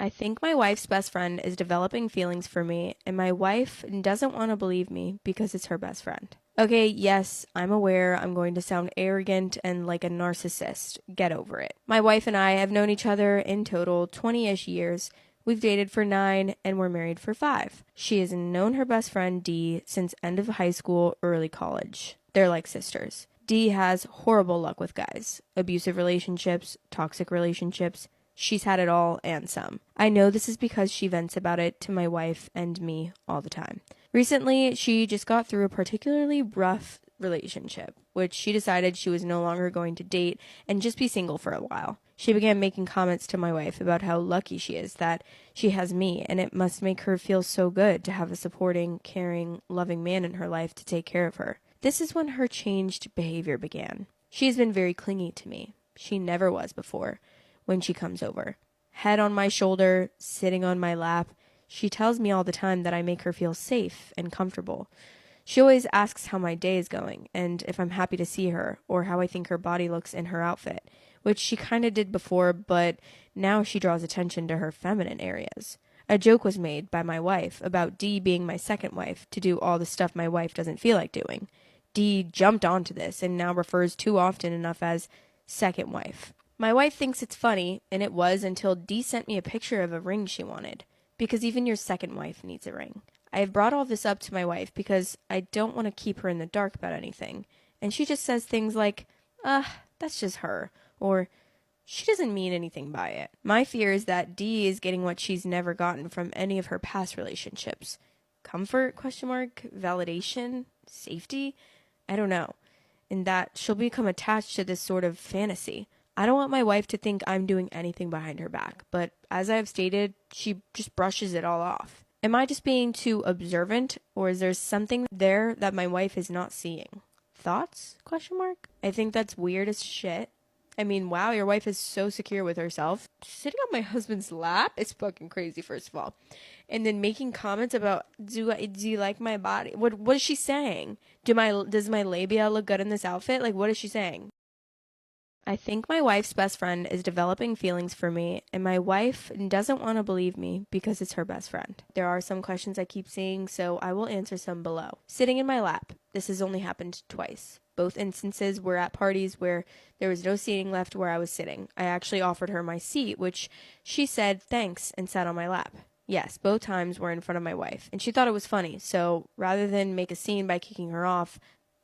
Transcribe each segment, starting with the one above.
I think my wife's best friend is developing feelings for me, and my wife doesn't want to believe me because it's her best friend. Okay, yes, I'm aware I'm going to sound arrogant and like a narcissist. Get over it. My wife and I have known each other in total 20-ish years. We've dated for 9 and we're married for 5. She has known her best friend Dee since end of high school, early college. They're like sisters. Dee has horrible luck with guys, abusive relationships, toxic relationships. She's had it all and some. I know this is because she vents about it to my wife and me all the time. Recently, she just got through a particularly rough relationship, which she decided she was no longer going to date and just be single for a while. She began making comments to my wife about how lucky she is that she has me, and it must make her feel so good to have a supporting, caring, loving man in her life to take care of her. This is when her changed behavior began. She has been very clingy to me. She never was before. When she comes over, head on my shoulder, sitting on my lap, she tells me all the time that I make her feel safe and comfortable. She always asks how my day is going and if I'm happy to see her or how I think her body looks in her outfit, which she kind of did before, but now she draws attention to her feminine areas. A joke was made by my wife about Dee being my second wife to do all the stuff my wife doesn't feel like doing. Dee jumped onto this and now refers too often enough as second wife. My wife thinks it's funny, and it was until Dee sent me a picture of a ring she wanted, because even your second wife needs a ring. I have brought all this up to my wife because I don't want to keep her in the dark about anything, and she just says things like, that's just her, or she doesn't mean anything by it. My fear is that Dee is getting what she's never gotten from any of her past relationships. Comfort, ? Validation? Safety? I don't know. And that she'll become attached to this sort of fantasy. I don't want my wife to think I'm doing anything behind her back, but as I have stated, she just brushes it all off. Am I just being too observant, or is there something there that my wife is not seeing? Thoughts? ? I think that's weird as shit. I mean, wow, your wife is so secure with herself. Sitting on my husband's lap is fucking crazy, first of all. And then making comments about, do you like my body? What is she saying? Does my labia look good in this outfit? Like, what is she saying? I think my wife's best friend is developing feelings for me, and my wife doesn't want to believe me because it's her best friend. There are some questions I keep seeing, so I will answer some below. Sitting in my lap. This has only happened twice. Both instances were at parties where there was no seating left where I was sitting. I actually offered her my seat, which she said thanks and sat on my lap. Yes, both times were in front of my wife, and she thought it was funny, so rather than make a scene by kicking her off,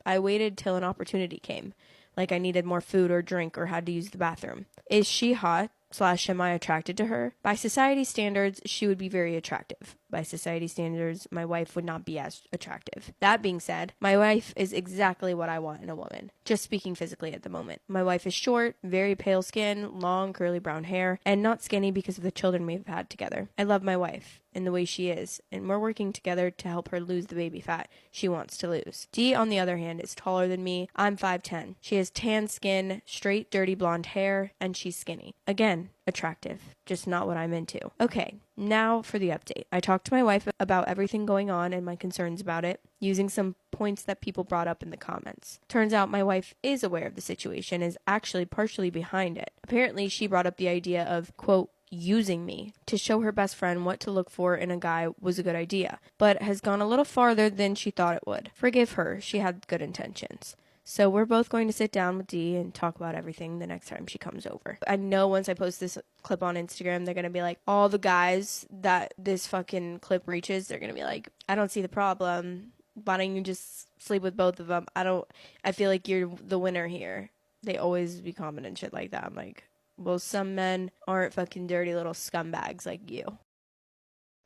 I waited till an opportunity came. Like I needed more food or drink or had to use the bathroom. Is she hot? / am I attracted to her? By society standards, she would be very attractive. By society standards, my wife would not be as attractive. That being said, my wife is exactly what I want in a woman. Just speaking physically at the moment. My wife is short, very pale skin, long curly brown hair, and not skinny because of the children we've had together. I love my wife and the way she is, and we're working together to help her lose the baby fat she wants to lose. Dee, on the other hand, is taller than me. I'm 5'10". She has tan skin, straight, dirty blonde hair, and she's skinny. Again, attractive, just not what I'm into. Okay, now for the update. I talked to my wife about everything going on and my concerns about it, using some points that people brought up in the comments. Turns out my wife is aware of the situation, is actually partially behind it. Apparently, she brought up the idea of, quote, using me to show her best friend what to look for in a guy was a good idea, but has gone a little farther than she thought it would. Forgive her, she had good intentions. So we're both going to sit down with Dee and talk about everything the next time she comes over. I know once I post this clip on Instagram, they're going to be like, all the guys that this fucking clip reaches, they're going to be like, I don't see the problem. Why don't you just sleep with both of them? I feel like you're the winner here. They always be commenting shit like that. I'm like, well, some men aren't fucking dirty little scumbags like you.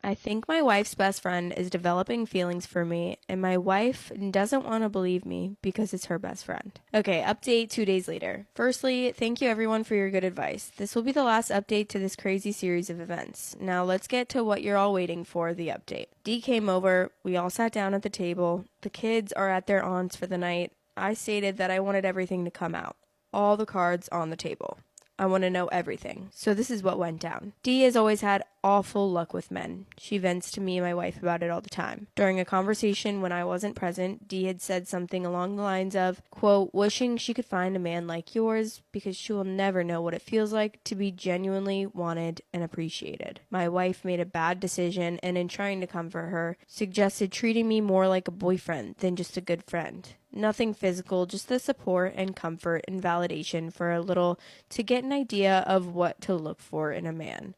I think my wife's best friend is developing feelings for me, and my wife doesn't want to believe me because it's her best friend. Okay, update 2 days later. Firstly, thank you everyone for your good advice. This will be the last update to this crazy series of events. Now let's get to what you're all waiting for, the update. Dee came over, we all sat down at the table. The kids are at their aunt's for the night. I stated that I wanted everything to come out. All the cards on the table. I want to know everything. So this is what went down. Dee has always had awful luck with men. She vents to me and my wife about it all the time. During a conversation when I wasn't present, Dee had said something along the lines of, quote, wishing she could find a man like yours because she will never know what it feels like to be genuinely wanted and appreciated. My wife made a bad decision and in trying to comfort her, suggested treating me more like a boyfriend than just a good friend. Nothing physical, just the support and comfort and validation for a little to get an idea of what to look for in a man.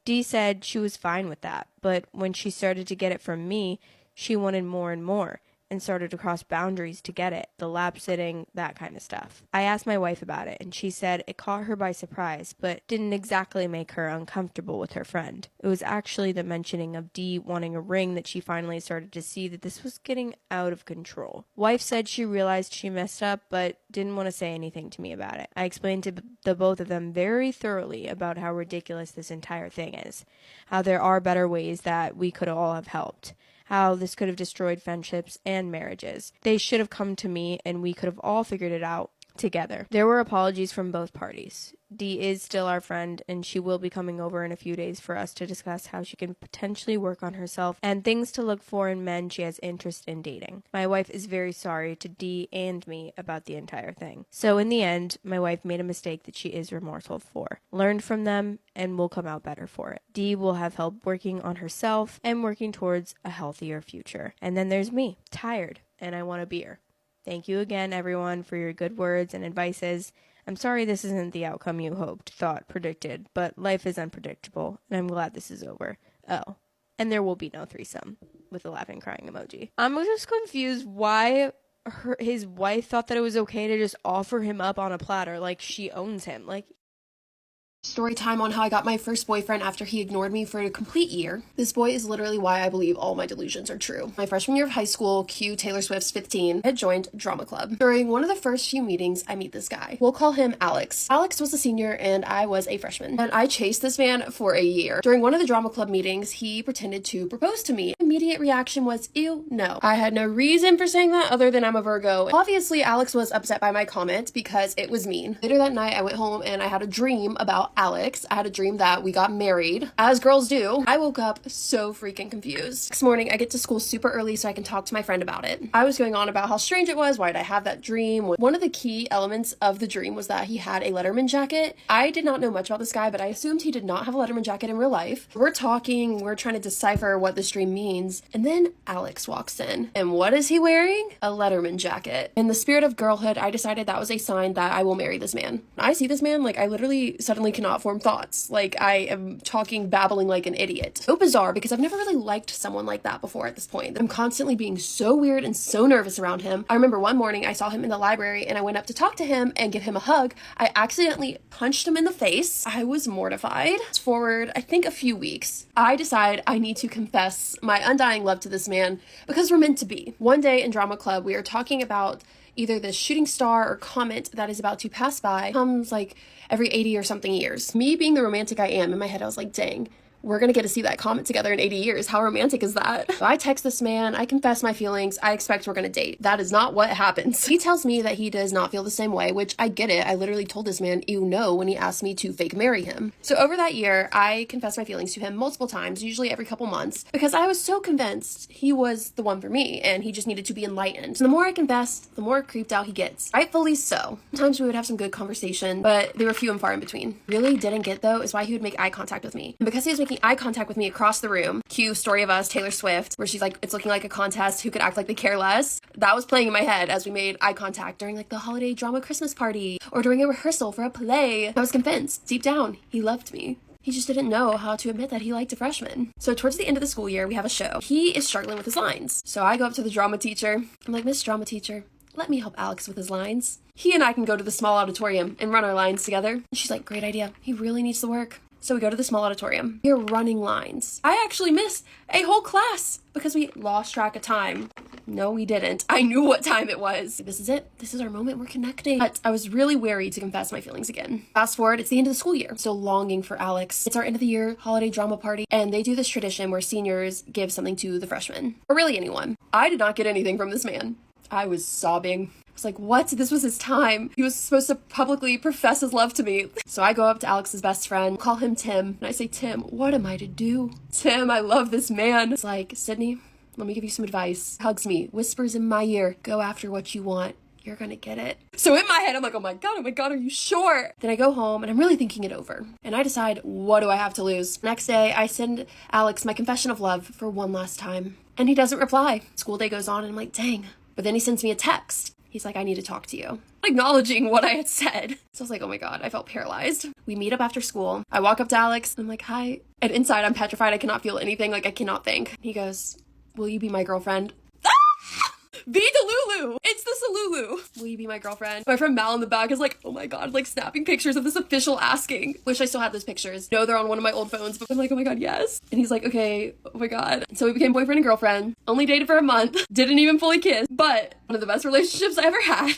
Dee said she was fine with that, but when she started to get it from me, she wanted more and more and started to cross boundaries to get it, the lap sitting, that kind of stuff. I asked my wife about it, and she said it caught her by surprise, but didn't exactly make her uncomfortable with her friend. It was actually the mentioning of Dee wanting a ring that she finally started to see that this was getting out of control. Wife said she realized she messed up, but didn't want to say anything to me about it. I explained to the both of them very thoroughly about how ridiculous this entire thing is, how there are better ways that we could all have helped, how this could have destroyed friendships and marriages. They should have come to me and we could have all figured it out together. There were apologies from both parties. Dee is still our friend, and she will be coming over in a few days for us to discuss how she can potentially work on herself and things to look for in men she has interest in dating. My wife is very sorry to Dee and me about the entire thing. So in the end, my wife made a mistake that she is remorseful for, learned from them, and will come out better for it. Dee will have help working on herself and working towards a healthier future. And then there's me, tired, and I want a beer. Thank you again, everyone, for your good words and advices. I'm sorry this isn't the outcome you hoped, thought, predicted, but life is unpredictable, and I'm glad this is over. Oh, and there will be no threesome, with a laughing, crying emoji. I'm just confused why his wife thought that it was okay to just offer him up on a platter, like she owns him. Like, Story time on how I got my first boyfriend after he ignored me for a complete year. This boy is literally why I believe all my delusions are true. My freshman year of high school, cue Taylor Swift's 15, had joined drama club. During one of the first few meetings, I meet this guy. We'll call him Alex. Alex was a senior and I was a freshman, and I chased this man for a year. During one of the drama club meetings, he pretended to propose to me. Immediate reaction was, ew, no. I had no reason for saying that other than I'm a Virgo. Obviously, Alex was upset by my comment because it was mean. Later that night, I went home and I had a dream about Alex. I had a dream that we got married, as girls do. I woke up so freaking confused. Next morning, I get to school super early so I can talk to my friend about it. I was going on about how strange it was, why did I have that dream? One of the key elements of the dream was that he had a Letterman jacket. I did not know much about this guy, but I assumed he did not have a Letterman jacket in real life. We're talking, we're trying to decipher what this dream means, and then Alex walks in. And what is he wearing? A Letterman jacket. In the spirit of girlhood, I decided that was a sign that I will marry this man. I see this man, like, I literally suddenly cannot form thoughts. Like, I am talking, babbling like an idiot. So bizarre, because I've never really liked someone like that before at this point. I'm constantly being so weird and so nervous around him. I remember one morning I saw him in the library and I went up to talk to him and give him a hug. I accidentally punched him in the face. I was mortified. Fast forward, I think a few weeks, I decide I need to confess my undying love to this man because we're meant to be. One day in drama club, we are talking about either this shooting star or comet that is about to pass by, comes like every 80 or something years. Me being the romantic I am, in my head I was like, dang, we're gonna get to see that comet together in 80 years. How romantic is that? So I text this man, I confess my feelings, I expect we're gonna date. That is not what happens. He tells me that he does not feel the same way, which I get it. I literally told this man, ew, no, when he asked me to fake marry him. So over that year, I confessed my feelings to him multiple times, usually every couple months, because I was so convinced he was the one for me and he just needed to be enlightened. So the more I confessed, the more creeped out he gets. Rightfully so. Sometimes we would have some good conversation, but they were few and far in between. Really didn't get though is why he would make eye contact with me. And because he was making eye contact with me across the room, cue Story of Us, Taylor Swift, where she's like, it's looking like a contest, who could act like they care less. That was playing in my head as we made eye contact during like the holiday drama Christmas party or during a rehearsal for a play. I was convinced, deep down, he loved me. He just didn't know how to admit that he liked a freshman. So towards the end of the school year, we have a show. He is struggling with his lines. So I go up to the drama teacher. I'm like, Miss Drama Teacher, let me help Alex with his lines. He and I can go to the small auditorium and run our lines together. And she's like, great idea. He really needs the work. So we go to the small auditorium. We're running lines. I actually missed a whole class because we lost track of time. No, we didn't. I knew what time it was. This is it. This is our moment. We're connecting. But I was really wary to confess my feelings again. Fast forward, it's the end of the school year. So longing for Alex. It's our end of the year holiday drama party, and they do this tradition where seniors give something to the freshmen, or really anyone. I did not get anything from this man. I was sobbing. I was like, what? This was his time. He was supposed to publicly profess his love to me. So I go up to Alex's best friend, call him Tim, and I say, Tim, what am I to do? Tim, I love this man. It's like, Sydney, let me give you some advice. Hugs me, whispers in my ear, go after what you want. You're gonna get it. So in my head, I'm like, oh my God, are you sure? Then I go home and I'm really thinking it over. And I decide, what do I have to lose? Next day, I send Alex my confession of love for one last time. And he doesn't reply. School day goes on and I'm like, dang. But then he sends me a text. He's like, I need to talk to you. Acknowledging what I had said. So I was like, oh my God, I felt paralyzed. We meet up after school. I walk up to Alex. I'm like, hi. And inside I'm petrified. I cannot feel anything. Like I cannot think. He goes, will you be my girlfriend? Be Delulu! It's the Salulu! Will you be my girlfriend? My friend Mal in the back is like, oh my God, like snapping pictures of this official asking. Wish I still had those pictures. No, they're on one of my old phones, but I'm like, oh my God, yes. And he's like, okay, oh my God. So we became boyfriend and girlfriend. Only dated for a month. Didn't even fully kiss. But one of the best relationships I ever had.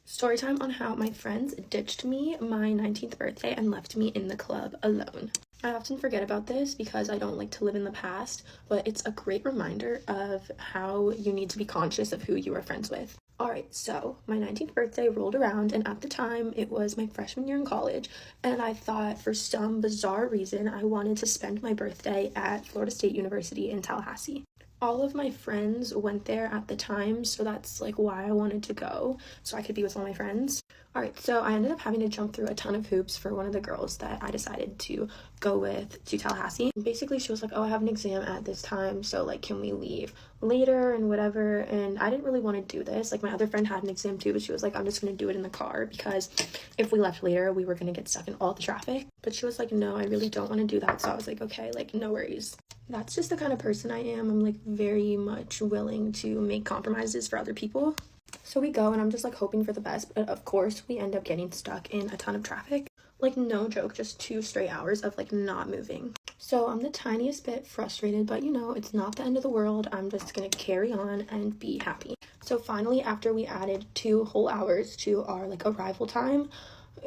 Story time on how my friends ditched me my 19th birthday and left me in the club alone. I often forget about this because I don't like to live in the past, but it's a great reminder of how you need to be conscious of who you are friends with. Alright, so my 19th birthday rolled around, and at the time it was my freshman year in college, and I thought for some bizarre reason I wanted to spend my birthday at Florida State University in Tallahassee. All of my friends went there at the time, so that's like why I wanted to go, so I could be with all my friends. Alright, so I ended up having to jump through a ton of hoops for one of the girls that I decided to go with to Tallahassee. Basically, she was like, oh, I have an exam at this time, so like, can we leave later and whatever? And I didn't really want to do this. Like, my other friend had an exam too, but she was like, I'm just going to do it in the car because if we left later, we were going to get stuck in all the traffic. But she was like, no, I really don't want to do that. So I was like, okay, like, no worries. That's just the kind of person I am. I'm like very much willing to make compromises for other people. So we go and I'm just like hoping for the best, but of course we end up getting stuck in a ton of traffic. Like, no joke, just 2 straight hours of like not moving. So I'm the tiniest bit frustrated, but you know, it's not the end of the world. I'm just gonna carry on and be happy. So finally, after we added 2 whole hours to our like arrival time,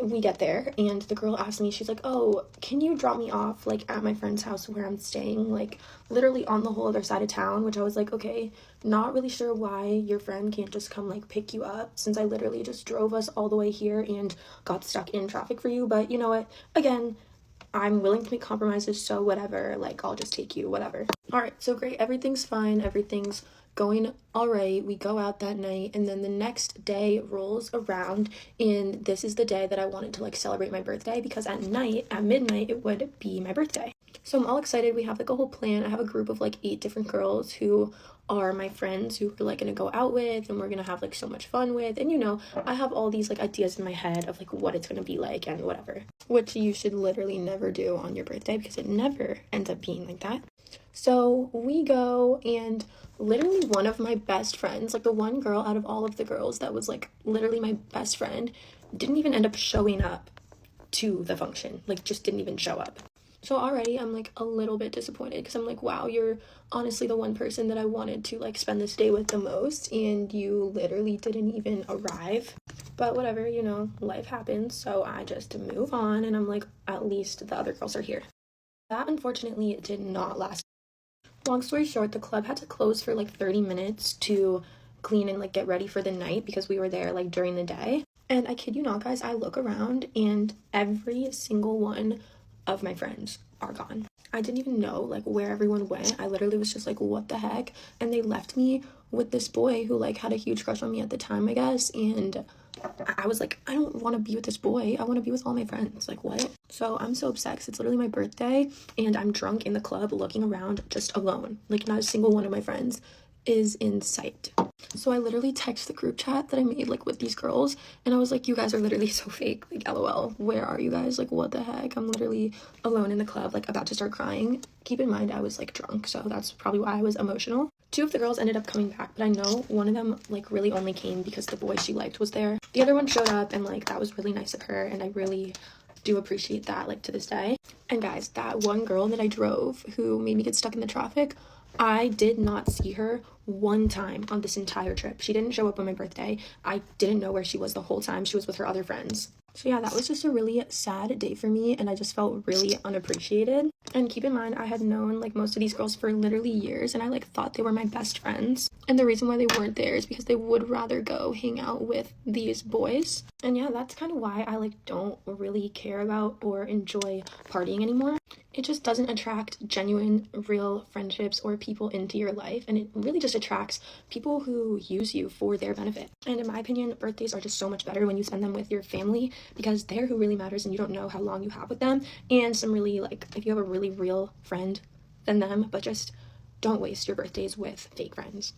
we get there and the girl asked me, she's like, oh, can you drop me off like at my friend's house where I'm staying, like literally on the whole other side of town? Which I was like, okay, not really sure why your friend can't just come like pick you up, since I literally just drove us all the way here and got stuck in traffic for you. But you know what, again, I'm willing to make compromises, so whatever, like I'll just take you, whatever. All right, so great, everything's fine, everything's going all right. We go out that night, and then the next day rolls around, and this is the day that I wanted to like celebrate my birthday, because at midnight it would be my birthday. So I'm all excited. We have like a whole plan. I have a group of like 8 different girls who are my friends who we're like gonna go out with and we're gonna have like so much fun with, and you know, I have all these like ideas in my head of like what it's gonna be like and whatever, which you should literally never do on your birthday because it never ends up being like that. So we go, and literally one of my best friends, like the one girl out of all of the girls that was like literally my best friend, didn't even end up showing up to the function, like just didn't even show up. So already I'm like a little bit disappointed because I'm like, wow, you're honestly the one person that I wanted to like spend this day with the most, and you literally didn't even arrive. But whatever, you know, life happens, so I just move on, and I'm like, at least the other girls are here. That unfortunately did not last. Long story short, the club had to close for like 30 minutes to clean and like get ready for the night because we were there like during the day. And I kid you not, guys, I look around and every single one of my friends are gone. I didn't even know like where everyone went. I literally was just like, what the heck? And they left me with this boy who like had a huge crush on me at the time, I guess, and I was like, I don't want to be with this boy. I want to be with all my friends. Like, what? So I'm so upset because it's literally my birthday and I'm drunk in the club looking around just alone. Like, not a single one of my friends is in sight. So I literally text the group chat that I made like with these girls, and I was like, you guys are literally so fake, like LOL, where are you guys? Like, what the heck? I'm literally alone in the club, like about to start crying. Keep in mind I was like drunk, so that's probably why I was emotional. 2 of the girls ended up coming back, but I know one of them like really only came because the boy she liked was there. The other one showed up, and like that was really nice of her, and I really do appreciate that like to this day. And guys, that one girl that I drove who made me get stuck in the traffic, I did not see her one time on this entire trip. She didn't show up on my birthday. I didn't know where she was the whole time. She was with her other friends. So yeah, that was just a really sad day for me, and I just felt really unappreciated. And keep in mind, I had known like most of these girls for literally years, and I like thought they were my best friends. And the reason why they weren't there is because they would rather go hang out with these boys. And yeah, that's kind of why I like don't really care about or enjoy partying anymore. It just doesn't attract genuine, real friendships or people into your life, and it really just attracts people who use you for their benefit. And in my opinion, birthdays are just so much better when you spend them with your family, because they're who really matters and you don't know how long you have with them. And some really, like, if you have a really real friend, then them, but just don't waste your birthdays with fake friends.